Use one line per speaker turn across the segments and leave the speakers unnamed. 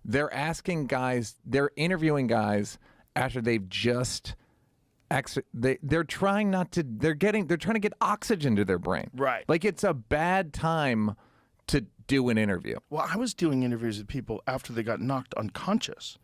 they're asking guys, they're interviewing guys after they've just they're trying to get oxygen to their brain.
Right.
Like it's a bad time to do an interview.
Well, I was doing interviews with people after they got knocked unconscious.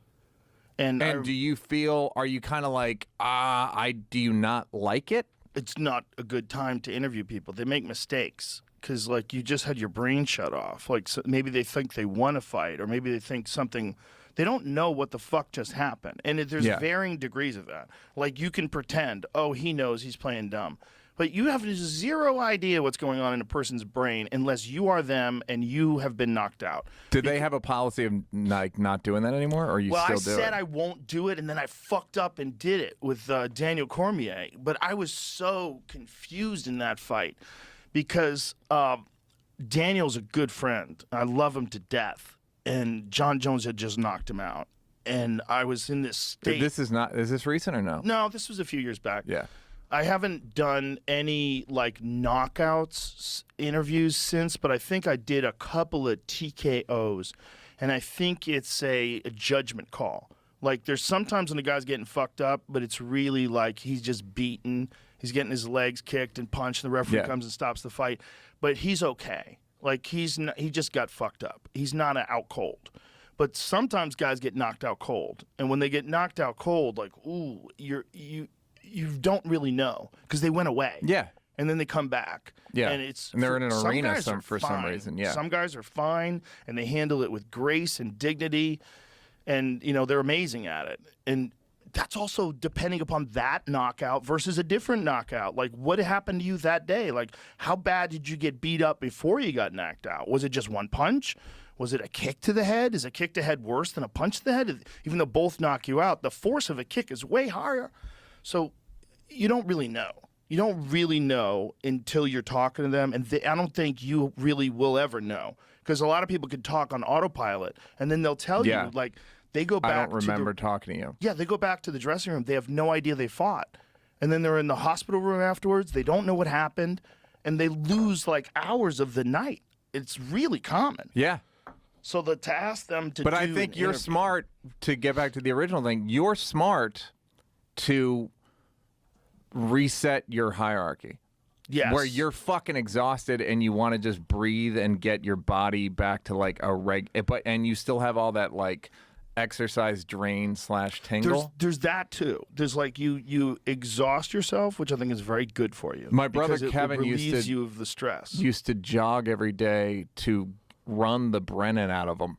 And
do you feel, are you kind of like, do you not like it?
It's not a good time to interview people. They make mistakes because, like, you just had your brain shut off. Like, so maybe they think they want to fight, or maybe they think something. They don't know what the fuck just happened. And there's varying degrees of that. Like, you can pretend, oh, he knows he's playing dumb. But you have zero idea what's going on in a person's brain unless you are them and you have been knocked out.
Do they have a policy of like not doing that anymore, or you still do it?
Well, I said I won't do it, and then I fucked up and did it with Daniel Cormier. But I was so confused in that fight because Daniel's a good friend. I love him to death. And John Jones had just knocked him out. And I was in this state.
Is this recent or no?
No, this was a few years back.
Yeah.
I haven't done any like knockouts interviews since, but I think I did a couple of TKOs, and I think it's a judgment call. Like there's sometimes when the guy's getting fucked up, but it's really like he's just beaten, he's getting his legs kicked and punched, and the referee comes and stops the fight, but he's okay. Like he just got fucked up. He's not out cold. But sometimes guys get knocked out cold, and when they get knocked out cold, like ooh, you don't really know because they went away.
Yeah.
And then they come back.
Yeah.
And
they're in an arena for
fine.
some reason. Yeah.
Some guys are fine and they handle it with grace and dignity. And, you know, they're amazing at it. And that's also depending upon that knockout versus a different knockout. Like, what happened to you that day? Like, how bad did you get beat up before you got knocked out? Was it just one punch? Was it a kick to the head? Is a kick to the head worse than a punch to the head? Even though both knock you out, the force of a kick is way higher. So you don't really know. You don't really know until you're talking to them, and I don't think you really will ever know because a lot of people can talk on autopilot, and then they'll tell you, like, they go back.
I don't remember talking to you.
Yeah, they go back to the dressing room. They have no idea they fought, and then they're in the hospital room afterwards. They don't know what happened, and they lose like hours of the night. It's really common.
Yeah.
So to ask them to,
but I think you're smart. To get back to the original thing, you're smart to reset your hierarchy.
Yes.
Where you're fucking exhausted and you want to just breathe and get your body back to like a and you still have all that like exercise drain / tingle.
There's that too. There's like you exhaust yourself, which I think is very good for you.
My brother Kevin
relieves you of the stress.
Used to jog every day to run the Brennan out of him.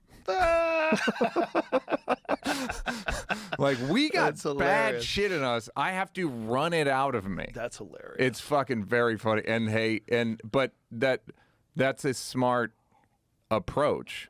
Like, we got bad shit in us. I have to run it out of me.
That's hilarious.
It's fucking very funny. And but that's a smart approach.